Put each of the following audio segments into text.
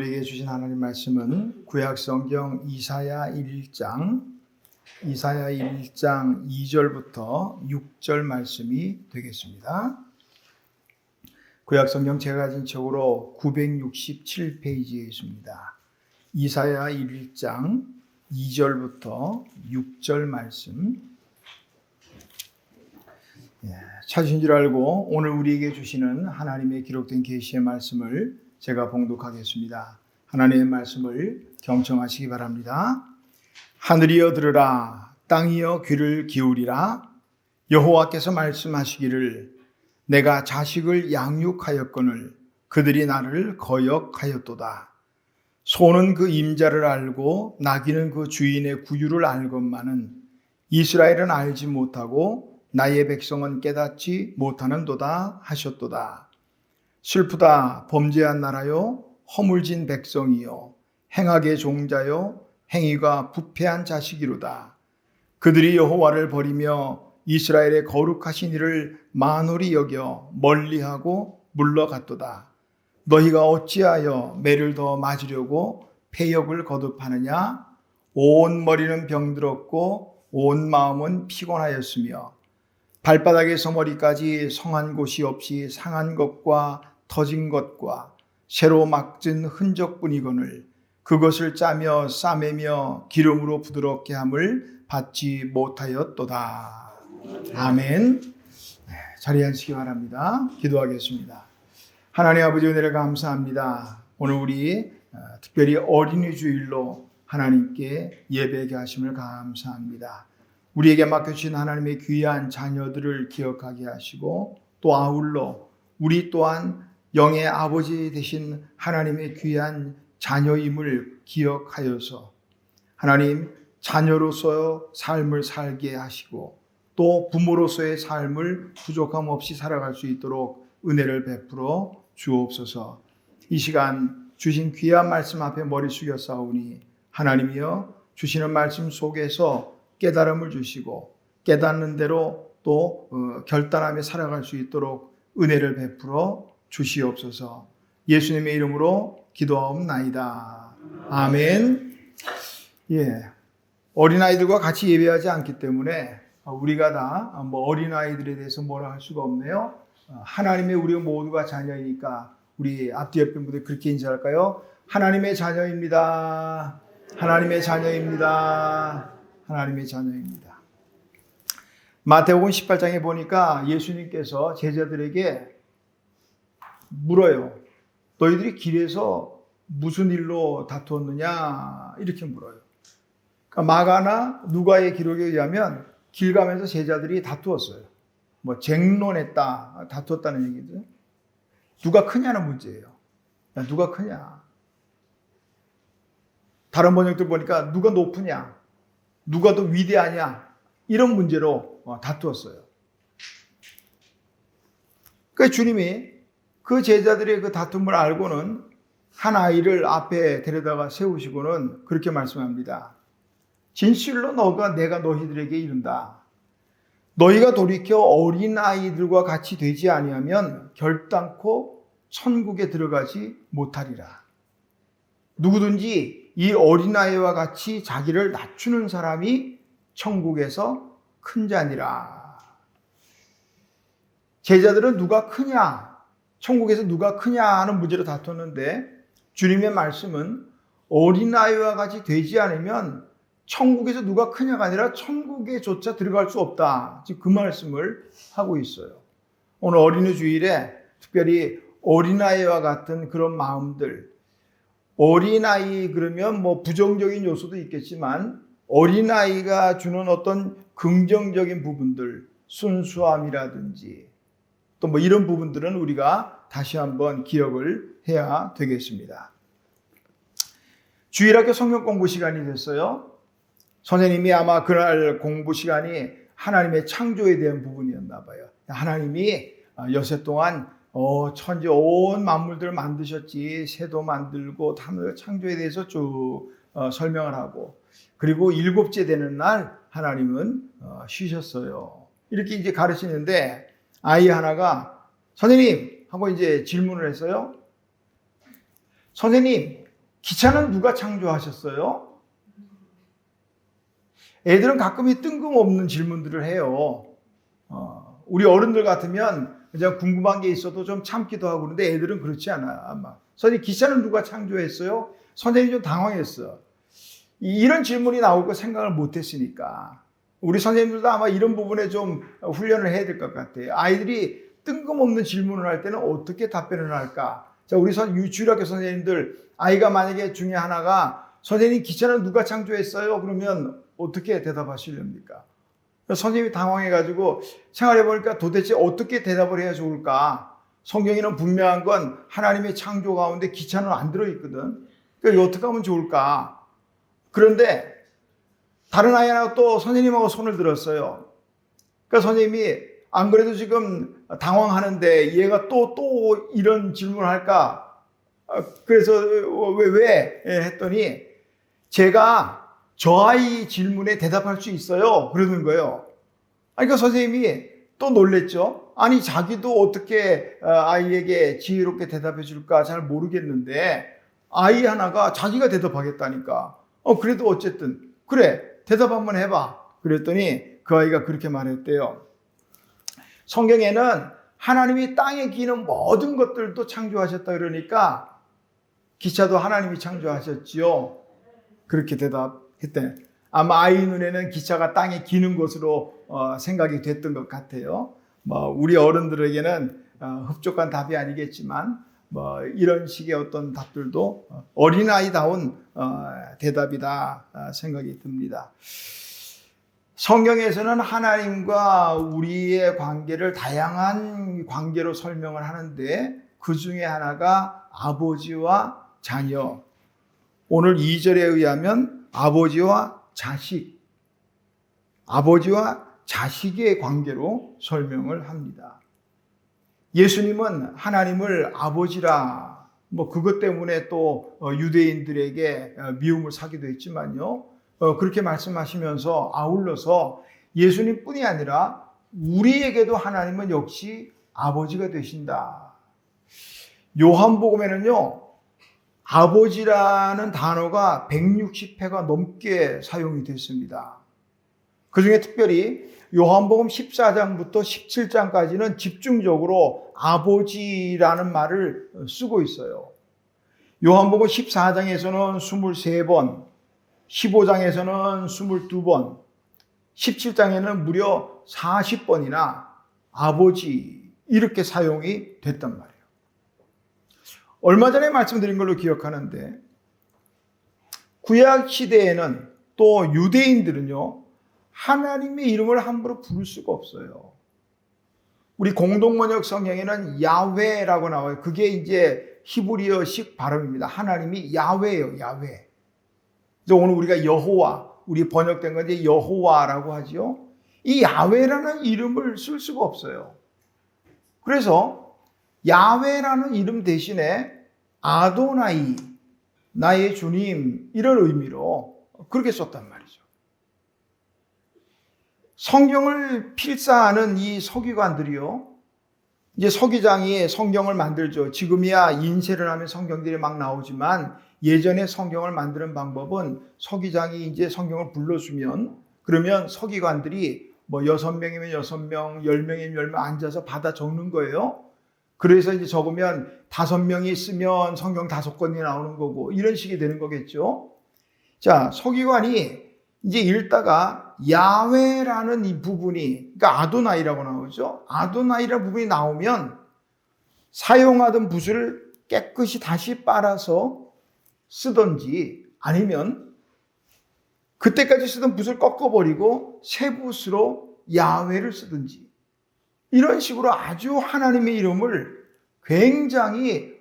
우리에게 주신 하나님 말씀은 구약성경 이사야 1장 2절부터 6절 말씀이 되겠습니다. 구약성경 제가 가진 책으로 967페이지에 있습니다. 이사야 1장 2절부터 6절 말씀. 찾으신 줄 알고 오늘 우리에게 주시는 하나님의 기록된 계시의 말씀을 제가 봉독하겠습니다. 하나님의 말씀을 경청하시기 바랍니다. 하늘이여 들으라, 땅이여 귀를 기울이라. 여호와께서 말씀하시기를 내가 자식을 양육하였거늘 그들이 나를 거역하였도다. 소는 그 임자를 알고 나귀는 그 주인의 구유를 알건만은 이스라엘은 알지 못하고 나의 백성은 깨닫지 못하는도다 하셨도다. 슬프다 범죄한 나라요 허물진 백성이요 행악의 종자요 행위가 부패한 자식이로다. 그들이 여호와를 버리며 이스라엘의 거룩하신 이를 만홀히 여겨 멀리하고 물러갔도다. 너희가 어찌하여 매를 더 맞으려고 패역을 거듭하느냐? 온 머리는 병들었고 온 마음은 피곤하였으며 발바닥에서 머리까지 성한 곳이 없이 상한 것과 터진 것과 새로 막진 흔적뿐이거늘 그것을 짜며 싸매며 기름으로 부드럽게 함을 받지 못하였도다. 아멘. 자리에 앉으시기 바랍니다. 기도하겠습니다. 하나님 아버지 은혜를 감사합니다. 오늘 우리 특별히 어린이 주일로 하나님께 예배하게 하심을 감사합니다. 우리에게 맡겨주신 하나님의 귀한 자녀들을 기억하게 하시고 또 아울러 우리 또한 영의 아버지 되신 하나님의 귀한 자녀임을 기억하여서 하나님 자녀로서 삶을 살게 하시고 또 부모로서의 삶을 부족함 없이 살아갈 수 있도록 은혜를 베풀어 주옵소서. 이 시간 주신 귀한 말씀 앞에 머리 숙여 싸우니 하나님이여 주시는 말씀 속에서 깨달음을 주시고 깨닫는 대로 또 결단하며 살아갈 수 있도록 은혜를 베풀어 주시옵소서. 예수님의 이름으로 기도하옵나이다. 아멘. 어린아이들과 같이 예배하지 않기 때문에 우리가 다 어린아이들에 대해서 뭐라 할 수가 없네요. 하나님의 우리 모두가 자녀이니까 우리 앞뒤 옆에 분들 그렇게 인사할까요? 하나님의 자녀입니다. 하나님의 자녀입니다. 하나님의 자녀입니다. 마태복음 18장에 보니까 예수님께서 제자들에게 물어요. 너희들이 길에서 무슨 일로 다투었느냐? 이렇게 물어요. 그러니까 마가나 누가의 기록에 의하면 길 가면서 제자들이 다투었어요. 쟁론했다, 다투었다는 얘기죠. 누가 크냐는 문제예요. 야, 누가 크냐? 다른 번역들 보니까 누가 높으냐? 누가 더 위대하냐? 이런 문제로 다투었어요. 그러니까 주님이 그 제자들의 그 다툼을 알고는 한 아이를 앞에 데려다가 세우시고는 그렇게 말씀합니다. 진실로 내가 너희들에게 이른다. 너희가 돌이켜 어린아이들과 같이 되지 아니하면 결단코 천국에 들어가지 못하리라. 누구든지 이 어린아이와 같이 자기를 낮추는 사람이 천국에서 큰 자니라. 제자들은 누가 크냐? 천국에서 누가 크냐 하는 문제로 다퉜는데 주님의 말씀은 어린아이와 같이 되지 않으면 천국에서 누가 크냐가 아니라 천국에조차 들어갈 수 없다. 지금 그 말씀을 하고 있어요. 오늘 어린이 주일에 특별히 어린아이와 같은 그런 마음들, 어린아이 그러면 부정적인 요소도 있겠지만 어린아이가 주는 어떤 긍정적인 부분들, 순수함이라든지 또 이런 부분들은 우리가 다시 한번 기억을 해야 되겠습니다. 주일학교 성경 공부 시간이 됐어요. 선생님이 아마 그날 공부 시간이 하나님의 창조에 대한 부분이었나 봐요. 하나님이 여세 동안 천지 온 만물들을 만드셨지, 새도 만들고 창조에 대해서 쭉 설명을 하고 그리고 일곱째 되는 날 하나님은 쉬셨어요. 이렇게 이제 가르치는데 아이 하나가 선생님 하고 이제 질문을 했어요. 선생님, 기차는 누가 창조하셨어요? 애들은 가끔 이 뜬금없는 질문들을 해요. 우리 어른들 같으면 그냥 궁금한 게 있어도 좀 참기도 하고 그런데 애들은 그렇지 않아요. 아마. 선생님, 기차는 누가 창조했어요? 선생님이 좀 당황했어요. 이런 질문이 나올 거 생각을 못 했으니까. 우리 선생님들도 아마 이런 부분에 좀 훈련을 해야 될 것 같아요. 아이들이 뜬금없는 질문을 할 때는 어떻게 답변을 할까? 자, 우리 주일학교 선생님들, 아이가 만약에 중에 하나가 선생님, 기차는 누가 창조했어요? 그러면 어떻게 대답하시렵니까? 선생님이 당황해가지고 생각해보니까 도대체 어떻게 대답을 해야 좋을까? 성경에는 분명한 건 하나님의 창조 가운데 기차는 안 들어있거든. 그러니까 어떻게 하면 좋을까? 그런데 다른 아이 하나 또 선생님하고 손을 들었어요. 그러니까 선생님이 안 그래도 지금 당황하는데 얘가 또 이런 질문을 할까? 그래서 왜? 했더니 제가 저 아이 질문에 대답할 수 있어요. 그러는 거예요. 그러니까 선생님이 또 놀랬죠. 아니, 자기도 어떻게 아이에게 지혜롭게 대답해 줄까 잘 모르겠는데 아이 하나가 자기가 대답하겠다니까. 그래도 어쨌든 그래, 대답 한번 해봐. 그랬더니 그 아이가 그렇게 말했대요. 성경에는 하나님이 땅에 기는 모든 것들도 창조하셨다 그러니까 기차도 하나님이 창조하셨지요. 그렇게 대답했대. 아마 아이 눈에는 기차가 땅에 기는 것으로 생각이 됐던 것 같아요. 우리 어른들에게는 흡족한 답이 아니겠지만 이런 식의 어떤 답들도 어린아이다운 대답이다 생각이 듭니다. 성경에서는 하나님과 우리의 관계를 다양한 관계로 설명을 하는데 그 중에 하나가 아버지와 자녀. 오늘 2절에 의하면 아버지와 자식의 관계로 설명을 합니다. 예수님은 하나님을 아버지라 그것 때문에 또 유대인들에게 미움을 사기도 했지만요. 그렇게 말씀하시면서 아울러서 예수님뿐이 아니라 우리에게도 하나님은 역시 아버지가 되신다. 요한복음에는요. 아버지라는 단어가 160회가 넘게 사용이 됐습니다. 그중에 특별히 요한복음 14장부터 17장까지는 집중적으로 아버지라는 말을 쓰고 있어요. 요한복음 14장에서는 23번, 15장에서는 22번, 17장에는 무려 40번이나 아버지 이렇게 사용이 됐단 말이에요. 얼마 전에 말씀드린 걸로 기억하는데 구약 시대에는 또 유대인들은요 하나님의 이름을 함부로 부를 수가 없어요. 우리 공동번역 성경에는 야훼라고 나와요. 그게 이제 히브리어식 발음입니다. 하나님이 야훼예요. 야훼. 그래서 오늘 우리가 여호와, 우리 번역된 건 이제 여호와라고 하죠. 이 야훼라는 이름을 쓸 수가 없어요. 그래서 야훼라는 이름 대신에 아도나이, 나의 주님 이런 의미로 그렇게 썼단 말이죠. 성경을 필사하는 이 서기관들이요. 이제 서기장이 성경을 만들죠. 지금이야 인쇄를 하면 성경들이 막 나오지만 예전에 성경을 만드는 방법은 서기장이 이제 성경을 불러주면 그러면 서기관들이 6명이면 6명, 10명이면 10명 앉아서 받아 적는 거예요. 그래서 이제 적으면 5명이 있으면 성경 5권이 나오는 거고 이런 식이 되는 거겠죠. 자, 서기관이 이제 읽다가 야훼라는 이 부분이 그러니까 아도나이라고 나오죠. 아도나이라는 부분이 나오면 사용하던 붓을 깨끗이 다시 빨아서 쓰던지 아니면 그때까지 쓰던 붓을 꺾어버리고 새 붓으로 야훼를 쓰든지 이런 식으로 아주 하나님의 이름을 굉장히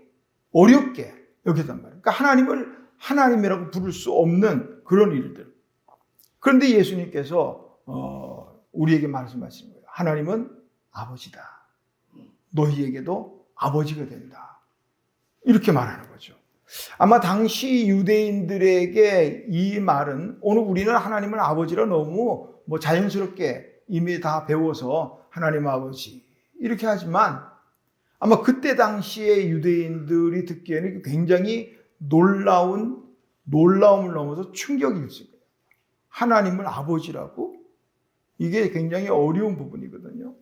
어렵게 여겼단 말이에요. 그러니까 하나님을 하나님이라고 부를 수 없는 그런 일들. 그런데 예수님께서 우리에게 말씀하시는 거예요. 하나님은 아버지다. 너희에게도 아버지가 된다. 이렇게 말하는 거죠. 아마 당시 유대인들에게 이 말은 오늘 우리는 하나님을 아버지라 너무 자연스럽게 이미 다 배워서 하나님 아버지 이렇게 하지만 아마 그때 당시에 유대인들이 듣기에는 굉장히 놀라움을 넘어서 충격이었을 거예요. 하나님을 아버지라고? 이게 굉장히 어려운 부분이거든요.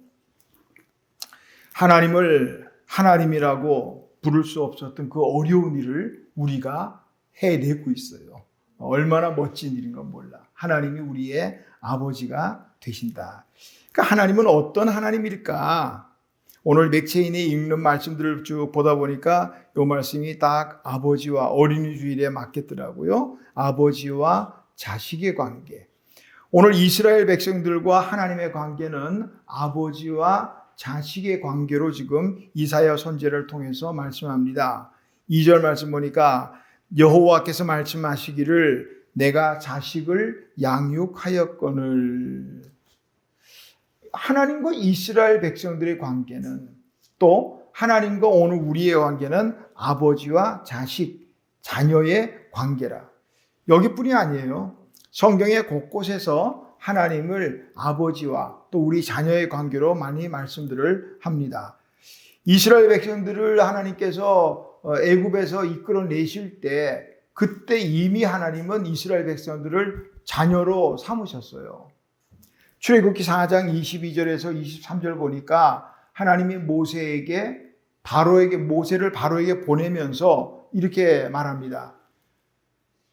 하나님을 하나님이라고 부를 수 없었던 그 어려운 일을 우리가 해내고 있어요. 얼마나 멋진 일인 건 몰라. 하나님이 우리의 아버지가 되신다. 그러니까 하나님은 어떤 하나님일까? 오늘 맥체인이 읽는 말씀들을 쭉 보다 보니까 이 말씀이 딱 아버지와 어린이 주일에 맞겠더라고요. 아버지와 자식의 관계. 오늘 이스라엘 백성들과 하나님의 관계는 아버지와 자식의 관계로 지금 이사야 선지자를 통해서 말씀합니다. 2절 말씀 보니까 여호와께서 말씀하시기를 내가 자식을 양육하였거늘. 하나님과 이스라엘 백성들의 관계는, 또 하나님과 오늘 우리의 관계는 아버지와 자식, 자녀의 관계라. 여기뿐이 아니에요. 성경의 곳곳에서 하나님을 아버지와 또 우리 자녀의 관계로 많이 말씀들을 합니다. 이스라엘 백성들을 하나님께서 애굽에서 이끌어내실 때 그때 이미 하나님은 이스라엘 백성들을 자녀로 삼으셨어요. 출애굽기 4장 22절에서 23절 보니까 하나님이 모세를 바로에게 보내면서 이렇게 말합니다.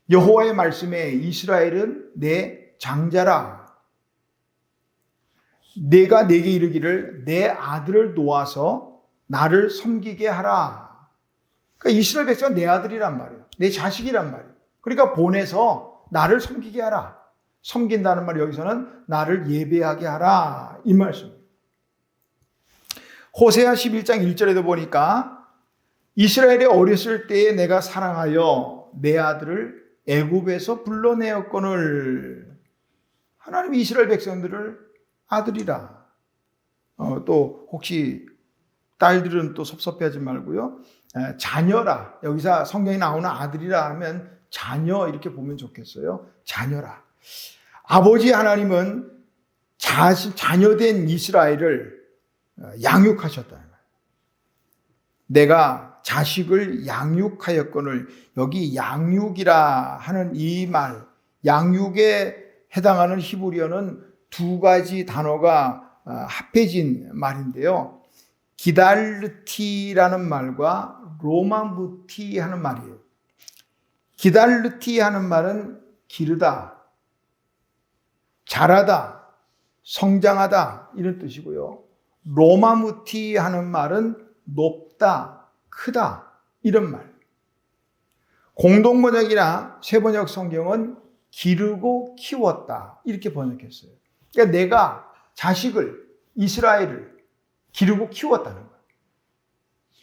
여호와의 말씀에 이스라엘은 내 장자라. 내가 내게 이르기를 내 아들을 놓아서 나를 섬기게 하라. 그러니까 이스라엘 백성은 내 아들이란 말이에요. 내 자식이란 말이에요. 그러니까 보내서 나를 섬기게 하라. 섬긴다는 말 여기서는 나를 예배하게 하라. 이 말씀입니다. 호세아 11장 1절에도 보니까 이스라엘이 어렸을 때에 내가 사랑하여 내 아들을 애굽에서 불러내었거늘. 하나님이 이스라엘 백성들을 아들이라. 또 혹시 딸들은 또 섭섭해하지 말고요. 자녀라. 여기서 성경에 나오는 아들이라 하면 자녀 이렇게 보면 좋겠어요. 자녀라. 아버지 하나님은 자녀된 이스라엘을 양육하셨다. 내가 자식을 양육하였거늘. 여기 양육이라 하는 이 말, 양육에 해당하는 히브리어는 두 가지 단어가 합해진 말인데요. 기달르티라는 말과 로마무티 하는 말이에요. 기달르티 하는 말은 기르다, 자라다, 성장하다 이런 뜻이고요. 로마무티 하는 말은 높다, 크다 이런 말. 공동번역이나 새번역 성경은 기르고 키웠다 이렇게 번역했어요. 그러니까 내가 자식을, 이스라엘을 기르고 키웠다는 거예요.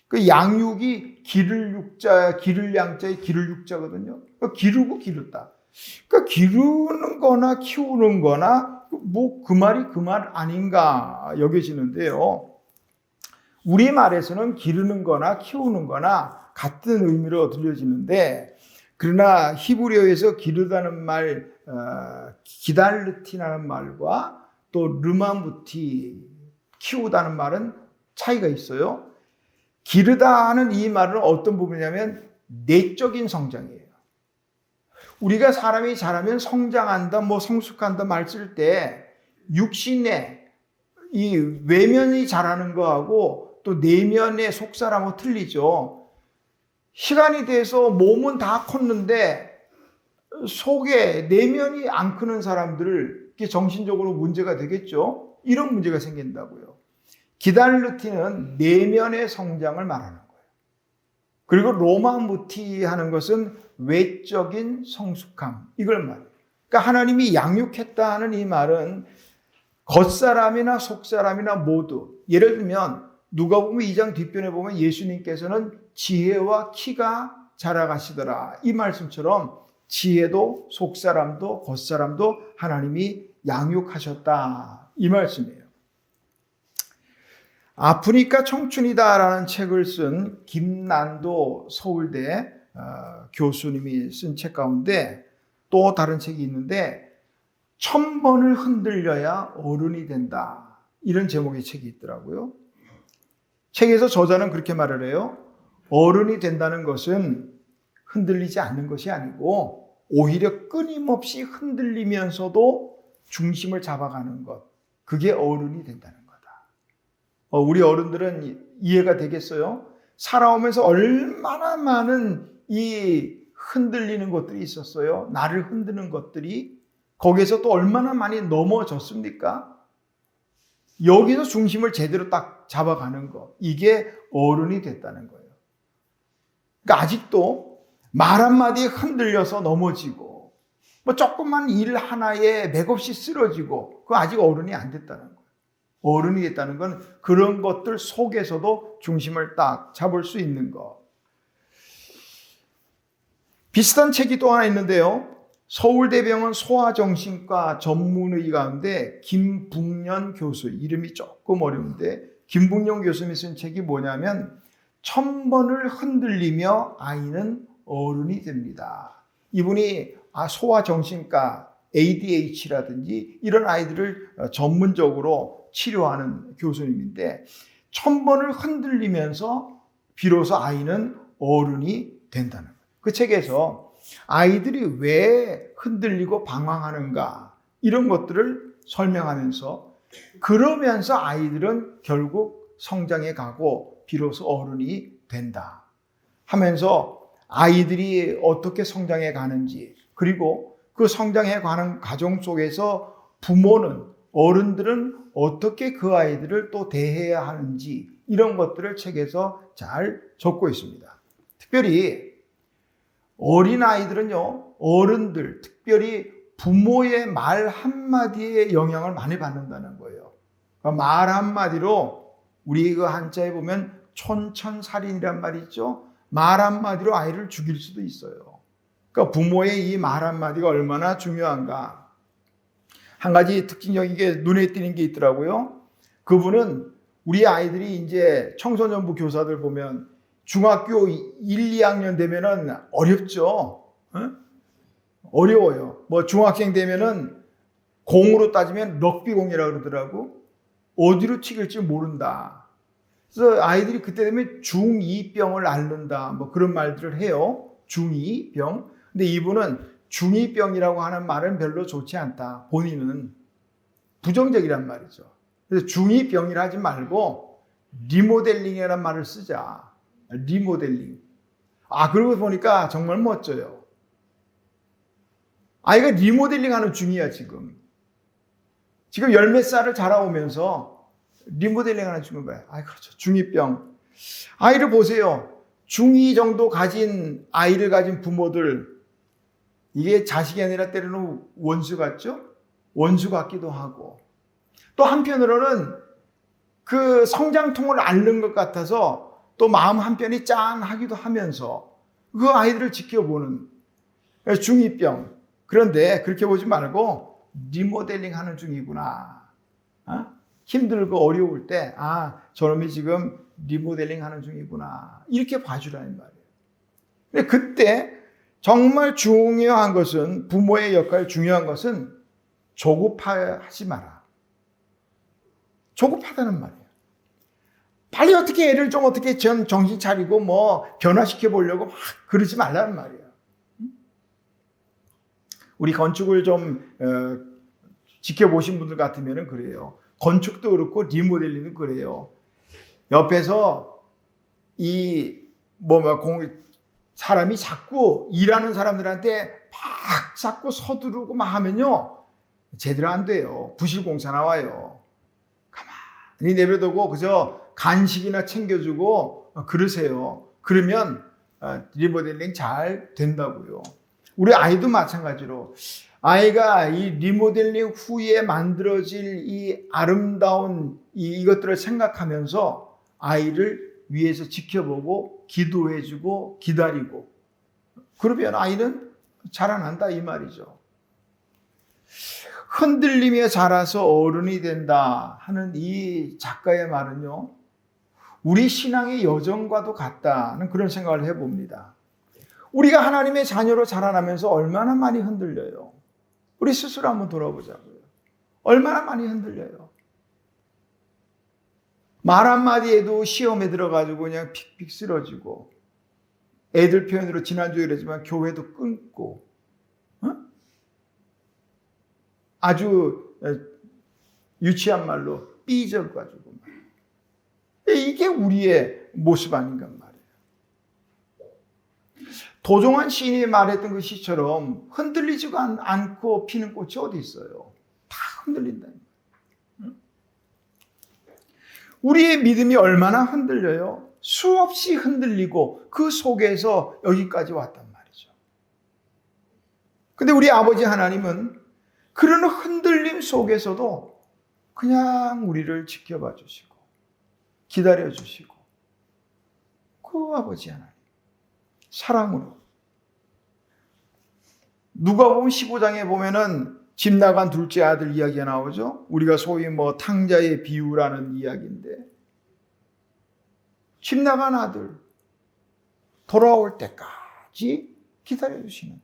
그 양육이 기를 양자의 기를 육자거든요. 그러니까 기르고 기르다. 그러니까 기르는 거나 키우는 거나 그 말이 그 말 아닌가 여겨지는데요. 우리말에서는 기르는 거나 키우는 거나 같은 의미로 들려지는데, 그러나 히브리어에서 기르다는 말, 기달르티라는 말과 또 르마무티, 키우다는 말은 차이가 있어요. 기르다 하는 이 말은 어떤 부분이냐면 내적인 성장이에요. 우리가 사람이 자라면 성장한다, 성숙한다 말 쓸 때 육신의 이 외면이 자라는 거하고 또 내면의 속사람하고 틀리죠. 시간이 돼서 몸은 다 컸는데 속에 내면이 안 크는 사람들을 정신적으로 문제가 되겠죠. 이런 문제가 생긴다고요. 기달르티는 내면의 성장을 말하는 거예요. 그리고 로마무티 하는 것은 외적인 성숙함, 이걸 말해요. 그러니까 하나님이 양육했다는 이 말은 겉사람이나 속사람이나 모두, 예를 들면 누가복음 2장 뒷변에 보면 예수님께서는 지혜와 키가 자라가시더라 이 말씀처럼 지혜도 속사람도 겉사람도 하나님이 양육하셨다 이 말씀이에요. 아프니까 청춘이다라는 책을 쓴 김난도 서울대 교수님이 쓴 책 가운데 또 다른 책이 있는데 1000번을 흔들려야 어른이 된다 이런 제목의 책이 있더라고요. 책에서 저자는 그렇게 말을 해요. 어른이 된다는 것은 흔들리지 않는 것이 아니고 오히려 끊임없이 흔들리면서도 중심을 잡아가는 것. 그게 어른이 된다는 거다. 우리 어른들은 이해가 되겠어요? 살아오면서 얼마나 많은 이 흔들리는 것들이 있었어요. 나를 흔드는 것들이. 거기에서 또 얼마나 많이 넘어졌습니까? 여기서 중심을 제대로 딱 잡아가는 것. 이게 어른이 됐다는 거예요. 그러니까 아직도 말 한마디에 흔들려서 넘어지고 뭐 조그만 일 하나에 맥없이 쓰러지고 그거 아직 어른이 안 됐다는 거예요. 어른이 됐다는 건 그런 것들 속에서도 중심을 딱 잡을 수 있는 것. 비슷한 책이 또 하나 있는데요. 서울대병원 소아정신과 전문의 가운데 김북년 교수, 이름이 조금 어려운데 김북년 교수님이 쓴 책이 뭐냐면 1000번을 흔들리며 아이는 어른이 됩니다. 이분이 소아정신과 ADH라든지 이런 아이들을 전문적으로 치료하는 교수님인데 1000번을 흔들리면서 비로소 아이는 어른이 된다는 거예요. 그 책에서 아이들이 왜 흔들리고 방황하는가 이런 것들을 설명하면서 그러면서 아이들은 결국 성장해 가고 비로소 어른이 된다 하면서 아이들이 어떻게 성장해 가는지 그리고 그 성장해 가는 과정 속에서 부모는 어른들은 어떻게 그 아이들을 또 대해야 하는지 이런 것들을 책에서 잘 적고 있습니다. 특별히 어린아이들은요, 어른들, 특별히 부모의 말 한마디에 영향을 많이 받는다는 거예요. 그러니까 말 한마디로, 우리 그 한자에 보면 촌천살인이란 말이 있죠? 말 한마디로 아이를 죽일 수도 있어요. 그러니까 부모의 이 말 한마디가 얼마나 중요한가. 한 가지 특징적이게 눈에 띄는 게 있더라고요. 그분은 우리 아이들이 이제 청소년부 교사들 보면 중학교 1, 2학년 되면은 어렵죠. 어려워요. 뭐 중학생 되면은 공으로 따지면 럭비공이라고 그러더라고. 어디로 튀길지 모른다. 그래서 아이들이 그때 되면 중2병을 앓는다. 뭐 그런 말들을 해요. 중2병. 근데 이분은 중2병이라고 하는 말은 별로 좋지 않다. 본인은 부정적이란 말이죠. 그래서 중2병이라 하지 말고 리모델링이라는 말을 쓰자. 리모델링. 그러고 보니까 정말 멋져요. 아이가 리모델링 하는 중이야, 지금. 지금 열 몇 살을 자라오면서 리모델링 하는 중인 거야. 그렇죠. 중2병. 아이를 보세요. 중2 정도 가진 아이를 가진 부모들. 이게 자식이 아니라 때로는 원수 같죠? 원수 같기도 하고. 또 한편으로는 그 성장통을 앓는 것 같아서 또 마음 한편이 짠하기도 하면서 그 아이들을 지켜보는 중2병. 그런데 그렇게 보지 말고 리모델링 하는 중이구나. 힘들고 어려울 때 저놈이 지금 리모델링 하는 중이구나. 이렇게 봐주라는 말이에요. 근데 그때 정말 중요한 것은 부모의 역할 중요한 것은 조급하지 마라. 조급하다는 말이에요. 빨리 어떻게 애를 좀 어떻게 정신 차리고 뭐 변화시켜 보려고 막 그러지 말라는 말이에요. 우리 건축을 좀 지켜보신 분들 같으면 그래요. 건축도 그렇고 리모델링도 그래요. 옆에서 사람이 자꾸 일하는 사람들한테 막 자꾸 서두르고 막 하면요. 제대로 안 돼요. 부실공사 나와요. 가만히 내버려두고 그저 간식이나 챙겨주고 그러세요. 그러면 리모델링 잘 된다고요. 우리 아이도 마찬가지로 아이가 이 리모델링 후에 만들어질 이 아름다운 이것들을 생각하면서 아이를 위해서 지켜보고 기도해주고 기다리고 그러면 아이는 자라난다 이 말이죠. 흔들리며 자라서 어른이 된다 하는 이 작가의 말은요. 우리 신앙의 여정과도 같다는 그런 생각을 해봅니다. 우리가 하나님의 자녀로 자라나면서 얼마나 많이 흔들려요. 우리 스스로 한번 돌아보자고요. 얼마나 많이 흔들려요. 말 한마디에도 시험에 들어가지고 그냥 픽픽 쓰러지고 애들 표현으로 지난주에 그랬지만 교회도 끊고, 아주 유치한 말로 삐져가지고, 이게 우리의 모습 아닌가 말이에요. 도종환 시인이 말했던 그 시처럼 흔들리지가 않고 피는 꽃이 어디 있어요? 다 흔들린다. 우리의 믿음이 얼마나 흔들려요? 수없이 흔들리고 그 속에서 여기까지 왔단 말이죠. 근데 우리 아버지 하나님은 그런 흔들림 속에서도 그냥 우리를 지켜봐 주시고 기다려 주시고, 그 아버지 하나님 사랑으로. 누가복음 15장에 보면은 집 나간 둘째 아들 이야기가 나오죠. 우리가 소위 탕자의 비유라는 이야기인데, 집 나간 아들 돌아올 때까지 기다려주시는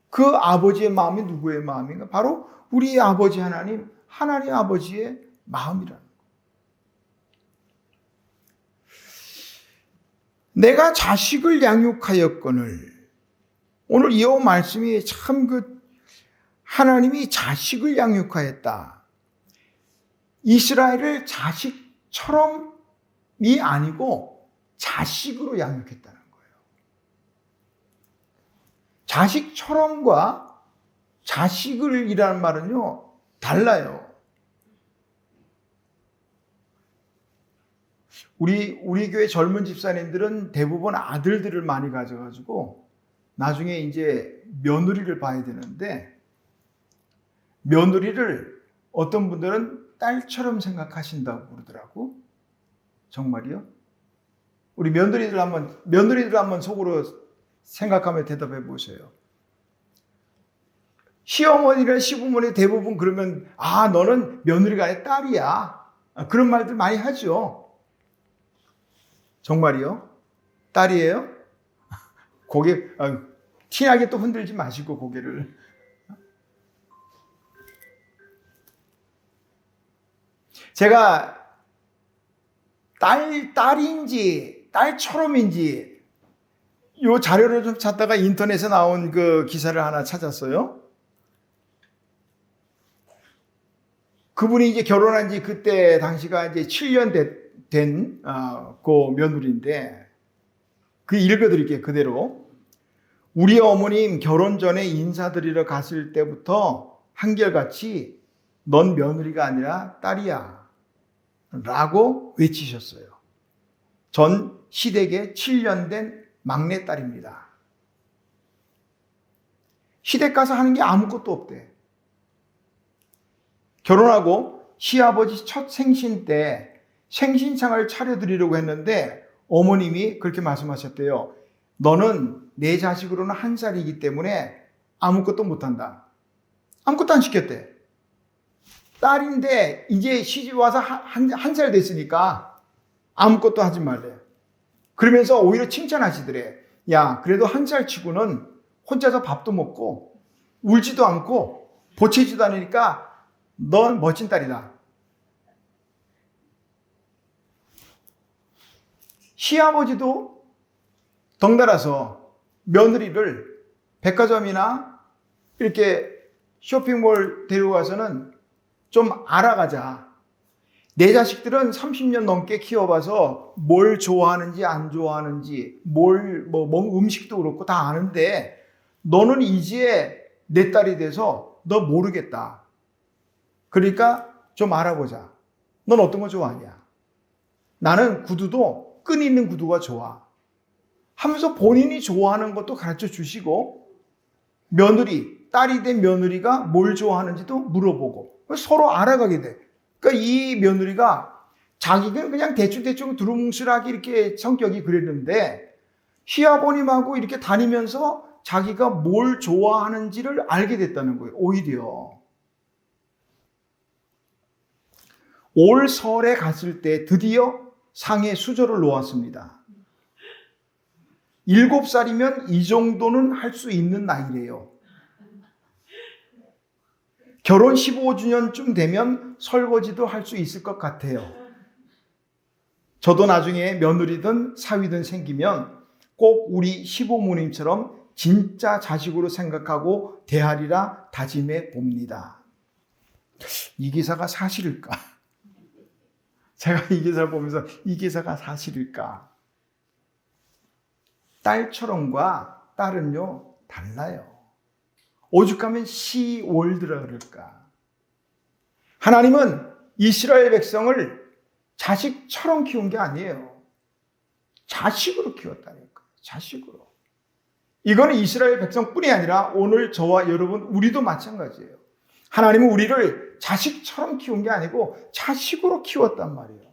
그 아버지의 마음이 누구의 마음인가? 바로 우리 아버지 하나님 아버지의 마음이라는 거예요. 내가 자식을 양육하였거늘. 오늘 이 말씀이 참 하나님이 자식을 양육하였다. 이스라엘을 자식처럼이 아니고 자식으로 양육했다는 거예요. 자식처럼과 자식을이라는 말은요, 달라요. 우리 교회 젊은 집사님들은 대부분 아들들을 많이 가져가지고 나중에 이제 며느리를 봐야 되는데, 며느리를 어떤 분들은 딸처럼 생각하신다고 그러더라고. 정말이요? 우리 며느리들 한번 속으로 생각하며 대답해 보세요. 시어머니나 시부모니 대부분 그러면, 너는 며느리가 아니라 딸이야. 그런 말들 많이 하죠. 정말이요? 딸이에요? 고개, 티나게 또 흔들지 마시고 고개를. 제가 딸인지 딸처럼인지 요 자료를 좀 찾다가 인터넷에 나온 그 기사를 하나 찾았어요. 그분이 이제 결혼한 지 그때 당시가 이제 7년 된 그 며느리인데, 읽어드릴게요. 그대로. 우리 어머님 결혼 전에 인사드리러 갔을 때부터 한결같이 넌 며느리가 아니라 딸이야 라고 외치셨어요. 전 시댁에 7년 된 막내딸입니다. 시댁 가서 하는 게 아무것도 없대. 결혼하고 시아버지 첫 생신 때 생신상을 차려드리려고 했는데 어머님이 그렇게 말씀하셨대요. 너는 내 자식으로는 1살이기 때문에 아무것도 못한다. 아무것도 안 시켰대. 딸인데 이제 시집 와서 한 살 됐으니까 아무것도 하지 말래. 그러면서 오히려 칭찬하시더래. 야, 그래도 1살 치고는 혼자서 밥도 먹고 울지도 않고 보채지도 않으니까 넌 멋진 딸이다. 시아버지도 덩달아서 며느리를 백화점이나 이렇게 쇼핑몰 데려가서는 좀 알아가자. 내 자식들은 30년 넘게 키워봐서 뭘 좋아하는지 안 좋아하는지, 음식도 그렇고 다 아는데 너는 이제 내 딸이 돼서 너 모르겠다. 그러니까 좀 알아보자. 넌 어떤 거 좋아하냐? 나는 구두도 끈 있는 구두가 좋아. 하면서 본인이 좋아하는 것도 가르쳐 주시고, 딸이 된 며느리가 뭘 좋아하는지도 물어보고 서로 알아가게 돼. 그러니까 이 며느리가 자기는 그냥 대충 두루뭉술하게 이렇게 성격이 그랬는데 시아버님하고 이렇게 다니면서 자기가 뭘 좋아하는지를 알게 됐다는 거예요. 오히려 올 설에 갔을 때 드디어 상에 수저를 놓았습니다. 7살이면 이 정도는 할 수 있는 나이래요. 결혼 15주년쯤 되면 설거지도 할 수 있을 것 같아요. 저도 나중에 며느리든 사위든 생기면 꼭 우리 시부모님처럼 진짜 자식으로 생각하고 대하리라 다짐해 봅니다. 이 기사가 사실일까? 제가 이 기사를 보면서 이 기사가 사실일까? 딸처럼과 딸은요 달라요. 오죽하면 시월드라 그럴까? 하나님은 이스라엘 백성을 자식처럼 키운 게 아니에요. 자식으로 키웠다니까. 자식으로. 이거는 이스라엘 백성뿐이 아니라 오늘 저와 여러분 우리도 마찬가지예요. 하나님은 우리를 자식처럼 키운 게 아니고 자식으로 키웠단 말이에요.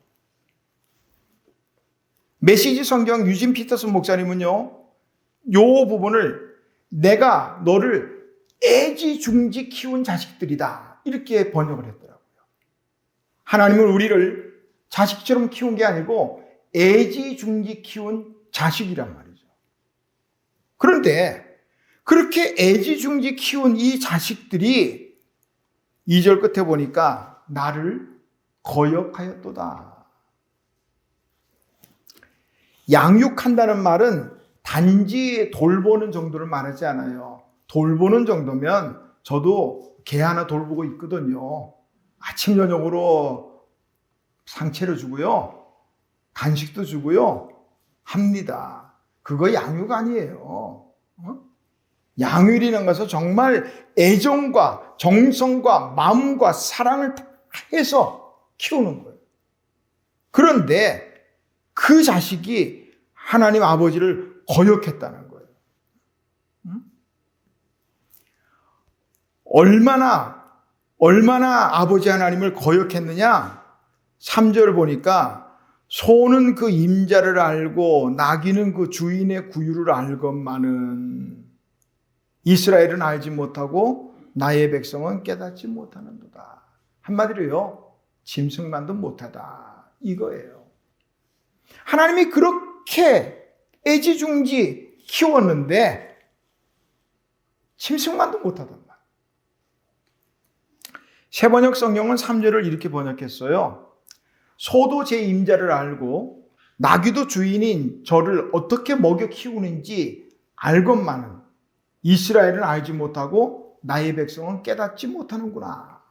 메시지 성경 유진 피터슨 목사님은요, 요 부분을 내가 너를 애지중지 키운 자식들이다 이렇게 번역을 했더라고요. 하나님은 우리를 자식처럼 키운 게 아니고 애지중지 키운 자식이란 말이죠. 그런데 그렇게 애지중지 키운 이 자식들이 2절 끝에 보니까 나를 거역하였도다. 양육한다는 말은 단지 돌보는 정도를 말하지 않아요. 돌보는 정도면 저도 개 하나 돌보고 있거든요. 아침 저녁으로 상체를 주고요. 간식도 주고요. 합니다. 그거 양육 아니에요. 양육이라는 것은 정말 애정과 정성과 마음과 사랑을 해서 키우는 거예요. 그런데 그 자식이 하나님 아버지를 거역했다는 거예요. 얼마나 아버지 하나님을 거역했느냐? 3절 보니까 소는 그 임자를 알고 나귀는 그 주인의 구유를 알건만은 이스라엘은 알지 못하고 나의 백성은 깨닫지 못하는도다. 한마디로요, 짐승만도 못하다 이거예요. 하나님이 그렇게 애지중지 키웠는데 짐승만도 못하단 말이에요. 새번역 성경은 3절을 이렇게 번역했어요. 소도 제 임자를 알고 나귀도 주인인 저를 어떻게 먹여 키우는지 알건만은 이스라엘은 알지 못하고 나의 백성은 깨닫지 못하는구나.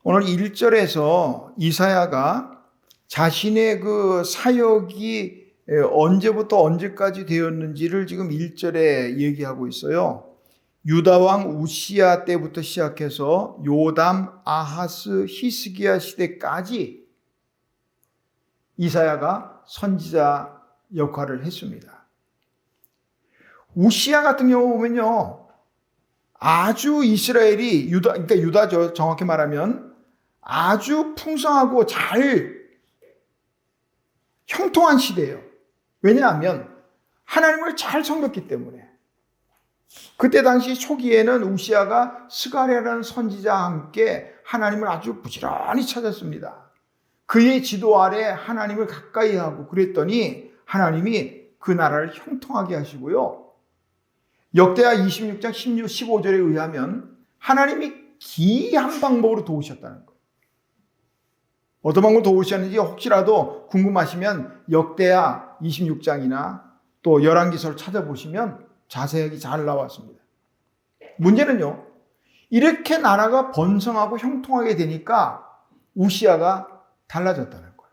오늘 1절에서 이사야가 자신의 그 사역이 언제부터 언제까지 되었는지를 지금 1절에 얘기하고 있어요. 유다왕 우시야 때부터 시작해서 요담, 아하스, 히스기야 시대까지 이사야가 선지자 역할을 했습니다. 우시야 같은 경우 보면요, 아주 이스라엘이 그러니까 유다죠. 정확히 말하면 아주 풍성하고 잘 형통한 시대예요. 왜냐하면 하나님을 잘 섬겼기 때문에. 그때 당시 초기에는 우시야가 스가랴라는 선지자와 함께 하나님을 아주 부지런히 찾았습니다. 그의 지도 아래 하나님을 가까이 하고 그랬더니 하나님이 그 나라를 형통하게 하시고요. 역대하 26장 16, 15절에 의하면 하나님이 기이한 방법으로 도우셨다는 거예요. 어떤 방법으로 도우셨는지 혹시라도 궁금하시면 역대하 26장이나 또 열왕기서를 찾아보시면 자세하게 잘 나왔습니다. 문제는요, 이렇게 나라가 번성하고 형통하게 되니까 우시야가 달라졌다는 거예요.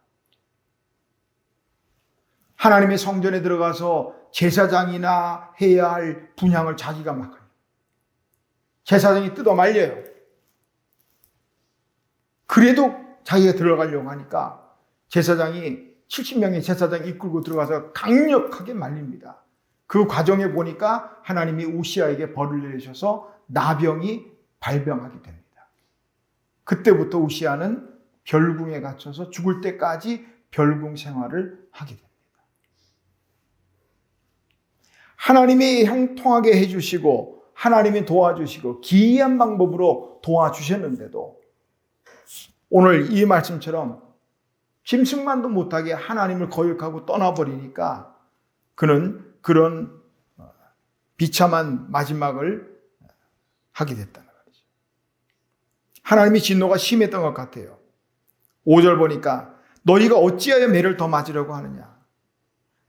하나님의 성전에 들어가서 제사장이나 해야 할 분향을 자기가 막 해요. 제사장이 뜯어 말려요. 그래도 자기가 들어가려고 하니까 제사장이 70명의 제사장이 이끌고 들어가서 강력하게 말립니다. 그 과정에 보니까 하나님이 우시야에게 벌을 내리셔서 나병이 발병하게 됩니다. 그때부터 우시야는 별궁에 갇혀서 죽을 때까지 별궁 생활을 하게 됩니다. 하나님이 형통하게 해주시고 하나님이 도와주시고 기이한 방법으로 도와주셨는데도 오늘 이 말씀처럼 짐승만도 못하게 하나님을 거역하고 떠나버리니까 그는 그런 비참한 마지막을 하게 됐다는 거죠. 하나님의 진노가 심했던 것 같아요. 5절 보니까 너희가 어찌하여 매를 더 맞으려고 하느냐.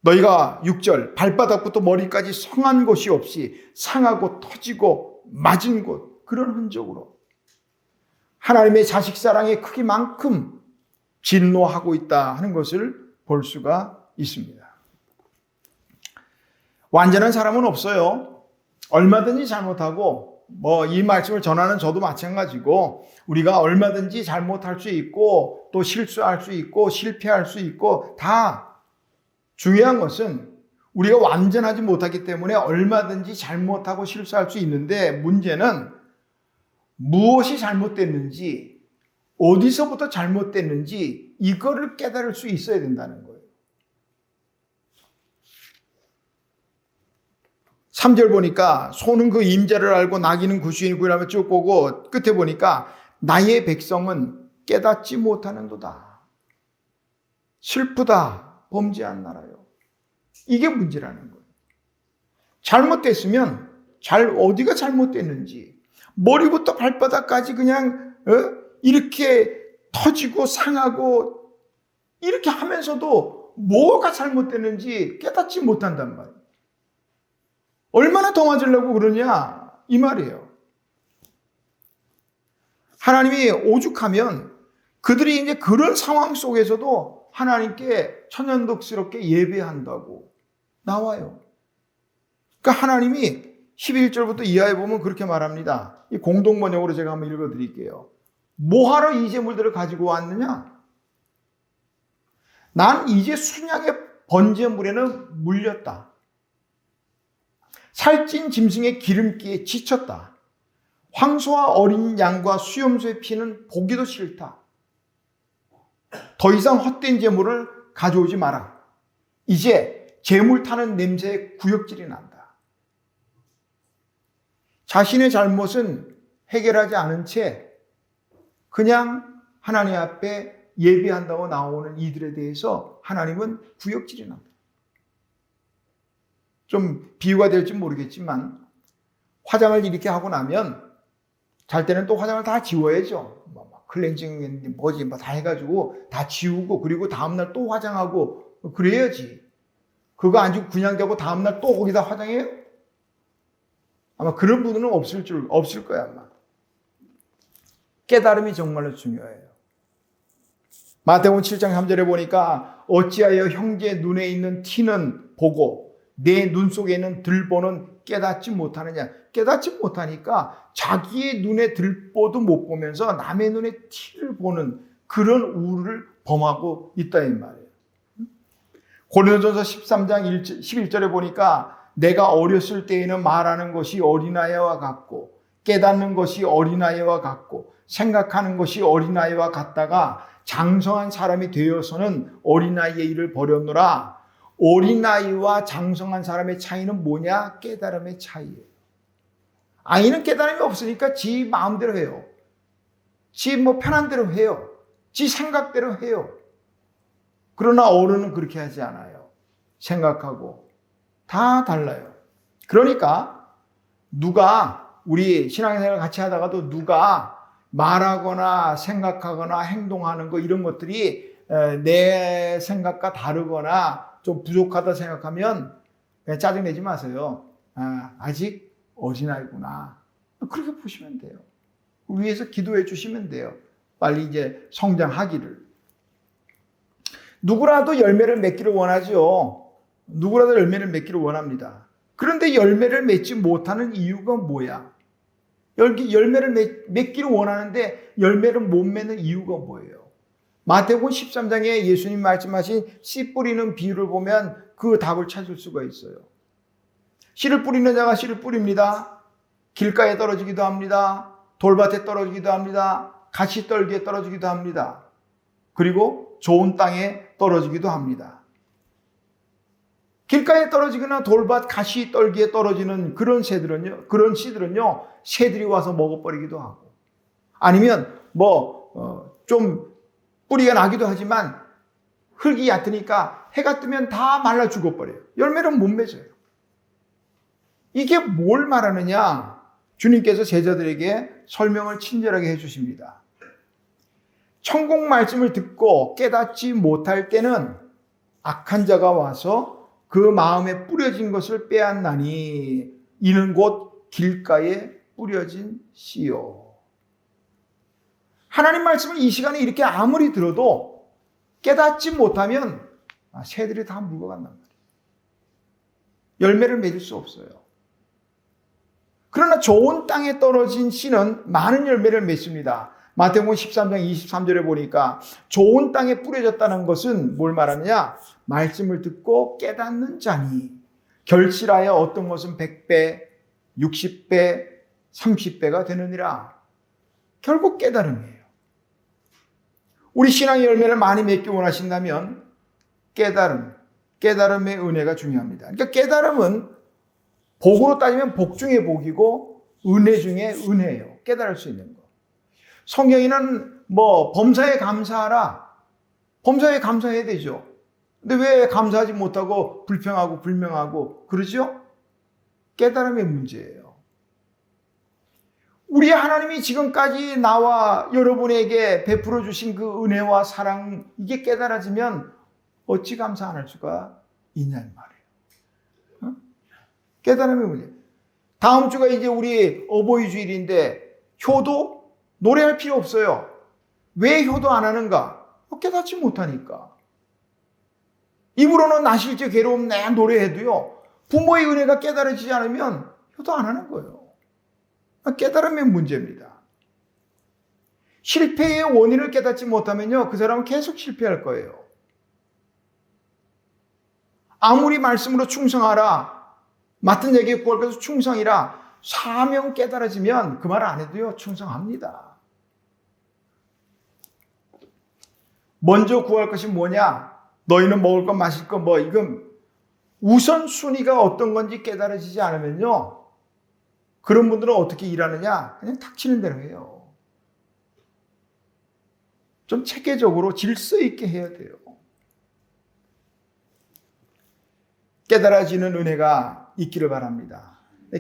너희가 6절 발바닥부터 머리까지 성한 곳이 없이 상하고 터지고 맞은 곳, 그런 흔적으로 하나님의 자식 사랑의 크기만큼 진노하고 있다 하는 것을 볼 수가 있습니다. 완전한 사람은 없어요. 얼마든지 잘못하고, 이 말씀을 전하는 저도 마찬가지고, 우리가 얼마든지 잘못할 수 있고, 또 실수할 수 있고, 실패할 수 있고, 다 중요한 것은 우리가 완전하지 못하기 때문에 얼마든지 잘못하고 실수할 수 있는데, 문제는 무엇이 잘못됐는지, 어디서부터 잘못됐는지 이거를 깨달을 수 있어야 된다는 거예요. 3절 보니까 소는 그 임자를 알고 나귀는 그 주인을 하며 쭉 보고 끝에 보니까 나의 백성은 깨닫지 못하는도다. 슬프다. 범죄한 나라요. 이게 문제라는 거예요. 잘못됐으면 어디가 잘못됐는지 머리부터 발바닥까지 그냥 이렇게 터지고 상하고 이렇게 하면서도 뭐가 잘못됐는지 깨닫지 못한단 말이에요. 얼마나 더 맞으려고 그러냐 이 말이에요. 하나님이 오죽하면 그들이 이제 그런 상황 속에서도 하나님께 천연덕스럽게 예배한다고 나와요. 그러니까 하나님이 11절부터 이하에 보면 그렇게 말합니다. 이 공동번역으로 제가 한번 읽어드릴게요. 뭐하러 이 재물들을 가지고 왔느냐? 난 이제 순양의 번제물에는 물렸다. 살찐 짐승의 기름기에 지쳤다. 황소와 어린 양과 수염소의 피는 보기도 싫다. 더 이상 헛된 재물을 가져오지 마라. 이제 재물 타는 냄새에 구역질이 난다. 자신의 잘못은 해결하지 않은 채 그냥 하나님 앞에 예배한다고 나오는 이들에 대해서 하나님은 구역질이 납니다. 좀 비유가 될지 모르겠지만 화장을 이렇게 하고 나면 잘 때는 또 화장을 다 지워야죠. 클렌징 뭐지 다 해가지고 다 지우고 그리고 다음날 또 화장하고 그래야지. 그거 안 지우고 그냥 되고 다음날 또 거기다 화장해요? 아마 그런 분은 없을 거야 아마. 깨달음이 정말로 중요해요. 마태복음 7장 3절에 보니까 어찌하여 형제 눈에 있는 티는 보고 내 눈 속에 있는 들보는 깨닫지 못하느냐. 깨닫지 못하니까 자기의 눈에 들보도 못 보면서 남의 눈에 티를 보는 그런 우를 범하고 있다 이 말이에요. 고린도전서 13장 11절에 보니까 내가 어렸을 때에는 말하는 것이 어린아이와 같고 깨닫는 것이 어린아이와 같고 생각하는 것이 어린아이와 같다가 장성한 사람이 되어서는 어린아이의 일을 버렸노라. 어린아이와 장성한 사람의 차이는 뭐냐? 깨달음의 차이예요. 아이는 깨달음이 없으니까 지 마음대로 해요. 지 편한 대로 해요. 지 생각대로 해요. 그러나 어른은 그렇게 하지 않아요. 생각하고 다 달라요. 그러니까 누가 우리 신앙생활 같이 하다가도 누가 말하거나 생각하거나 행동하는 거 이런 것들이 내 생각과 다르거나 좀 부족하다 생각하면 그냥 짜증내지 마세요. 아직 어린아이구나. 그렇게 보시면 돼요. 위에서 기도해 주시면 돼요. 빨리 이제 성장하기를. 누구라도 열매를 맺기를 원하죠. 누구라도 열매를 맺기를 원합니다. 그런데 열매를 맺지 못하는 이유가 뭐야? 열매를 맺기를 원하는데 열매를 못 맺는 이유가 뭐예요? 마태복음 13장에 예수님 말씀하신 씨 뿌리는 비유를 보면 그 답을 찾을 수가 있어요. 씨를 뿌리는 자가 씨를 뿌립니다. 길가에 떨어지기도 합니다. 돌밭에 떨어지기도 합니다. 가시떨기에 떨어지기도 합니다. 그리고 좋은 땅에 떨어지기도 합니다. 길가에 떨어지거나 돌밭, 가시떨기에 떨어지는 그런 씨들은요, 새들이 와서 먹어버리기도 하고, 아니면 좀 뿌리가 나기도 하지만 흙이 얕으니까 해가 뜨면 다 말라 죽어버려요. 열매를 못 맺어요. 이게 뭘 말하느냐? 주님께서 제자들에게 설명을 친절하게 해주십니다. 천국 말씀을 듣고 깨닫지 못할 때는 악한 자가 와서 그 마음에 뿌려진 것을 빼앗나니 이는 곧 길가에 뿌려진 씨요. 하나님 말씀을 이 시간에 이렇게 아무리 들어도 깨닫지 못하면 새들이 다 묵어간단 말이에요. 열매를 맺을 수 없어요. 그러나 좋은 땅에 떨어진 씨는 많은 열매를 맺습니다. 마태복음 13장 23절에 보니까 좋은 땅에 뿌려졌다는 것은 뭘 말하느냐? 말씀을 듣고 깨닫는 자니 결실하여 어떤 것은 100배, 60배, 30배가 되느니라. 결국 깨달음이에요. 우리 신앙의 열매를 많이 맺기 원하신다면 깨달음의 은혜가 중요합니다. 그러니까 깨달음은 복으로 따지면 복 중에 복이고 은혜 중에 은혜예요. 깨달을 수 있는 거. 성경에는 범사에 감사하라. 범사에 감사해야 되죠. 근데 왜 감사하지 못하고 불평하고 불명하고 그러죠? 깨달음의 문제예요. 우리 하나님이 지금까지 나와 여러분에게 베풀어 주신 그 은혜와 사랑, 이게 깨달아지면 어찌 감사 안 할 수가 있냐는 말이에요. 깨달음의 문제. 다음 주가 이제 우리 어버이 주일인데 효도 노래할 필요 없어요. 왜 효도 안 하는가? 깨닫지 못하니까. 입으로는 나 실제 괴로움 내 노래해도요. 부모의 은혜가 깨달아지지 않으면 효도 안 하는 거예요. 깨달음의 문제입니다. 실패의 원인을 깨닫지 못하면요. 그 사람은 계속 실패할 거예요. 아무리 말씀으로 충성하라. 맡은 얘기에 구할 것에서 충성이라. 사명 깨달아지면 그 말 안 해도요. 충성합니다. 먼저 구할 것이 뭐냐? 너희는 먹을 것 마실 것 이건 우선순위가 어떤 건지 깨달아지지 않으면요. 그런 분들은 어떻게 일하느냐? 그냥 닥치는 대로 해요. 좀 체계적으로 질서 있게 해야 돼요. 깨달아지는 은혜가 있기를 바랍니다.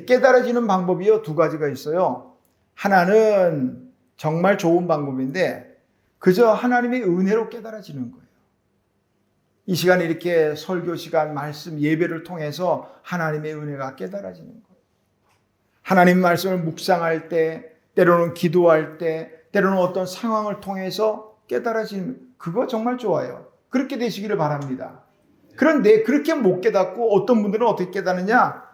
깨달아지는 방법이요. 두 가지가 있어요. 하나는 정말 좋은 방법인데 그저 하나님의 은혜로 깨달아지는 거예요. 이 시간에 이렇게 설교 시간, 말씀, 예배를 통해서 하나님의 은혜가 깨달아지는 거예요. 하나님 말씀을 묵상할 때, 때로는 기도할 때, 때로는 어떤 상황을 통해서 깨달아지는 그거 정말 좋아요. 그렇게 되시기를 바랍니다. 그런데 그렇게 못 깨닫고 어떤 분들은 어떻게 깨닫느냐?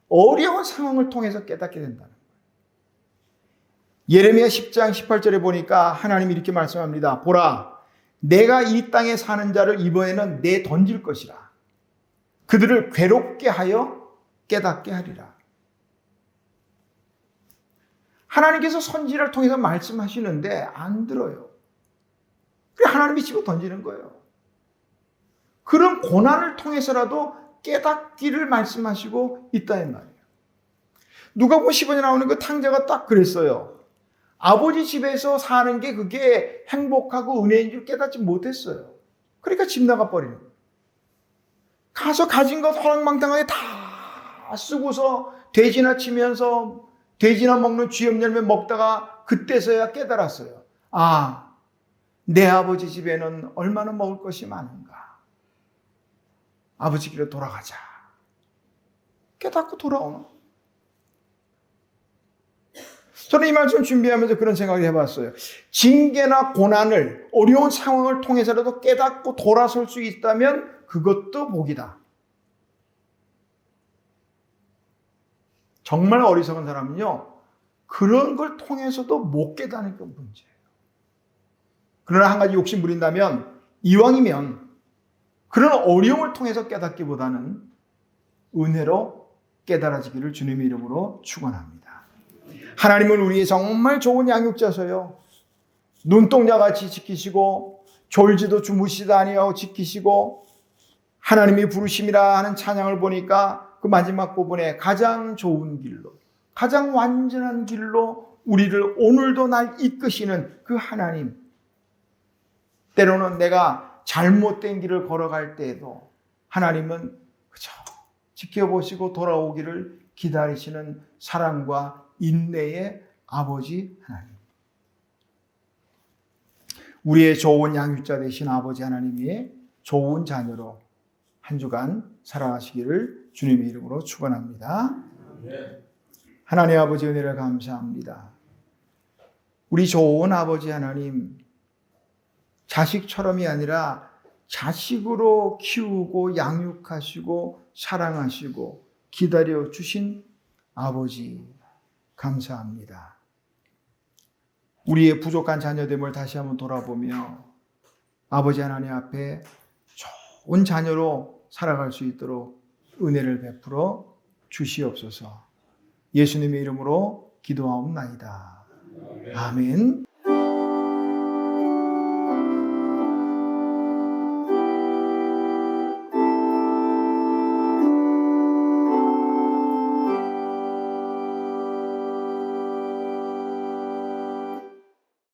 어려운 상황을 통해서 깨닫게 된다는 거예요. 예레미야 10장 18절에 보니까 하나님이 이렇게 말씀합니다. 보라, 내가 이 땅에 사는 자를 이번에는 내던질 것이라. 그들을 괴롭게 하여 깨닫게 하리라. 하나님께서 선지자를 통해서 말씀하시는데 안 들어요. 그래서 하나님이 집어 던지는 거예요. 그런 고난을 통해서라도 깨닫기를 말씀하시고 있다는 말이에요. 누가복음 15장에 나오는 그 탕자가 딱 그랬어요. 아버지 집에서 사는 게 그게 행복하고 은혜인 줄 깨닫지 못했어요. 그러니까 집 나가버리는 거예요. 가서 가진 것 허랑방탕하게 다 쓰고서 돼지나 치면서 돼지나 먹는 쥐염 열매 먹다가 그때서야 깨달았어요. 아, 내 아버지 집에는 얼마나 먹을 것이 많은가. 아버지 길로 돌아가자. 깨닫고 돌아오는. 저는 이 말씀 준비하면서 그런 생각을 해봤어요. 징계나 고난을, 어려운 상황을 통해서라도 깨닫고 돌아설 수 있다면 그것도 복이다. 정말 어리석은 사람은요, 그런 걸 통해서도 못 깨닫는 게 문제예요. 그러나 한 가지 욕심 부린다면, 이왕이면 그런 어려움을 통해서 깨닫기보다는 은혜로 깨달아지기를 주님의 이름으로 축원합니다. 하나님은 우리의 정말 좋은 양육자셔요. 눈동자같이 지키시고 졸지도 주무시다 아니하고 지키시고 하나님이 부르심이라 하는 찬양을 보니까 그 마지막 부분에 가장 좋은 길로, 가장 완전한 길로 우리를 오늘도 날 이끄시는 그 하나님. 때로는 내가 잘못된 길을 걸어갈 때에도 하나님은 그저 지켜보시고 돌아오기를 기다리시는 사랑과 인내의 아버지 하나님. 우리의 좋은 양육자 되신 아버지 하나님이 좋은 자녀로 한 주간 살아가시기를 주님의 이름으로 축원합니다. 하나님 아버지 은혜를 감사합니다. 우리 좋은 아버지 하나님, 자식처럼이 아니라 자식으로 키우고 양육하시고 사랑하시고 기다려 주신 아버지 감사합니다. 우리의 부족한 자녀됨을 다시 한번 돌아보며 아버지 하나님 앞에 좋은 자녀로 살아갈 수 있도록 은혜를 베풀어 주시옵소서. 예수님의 이름으로 기도하옵나이다. 아멘.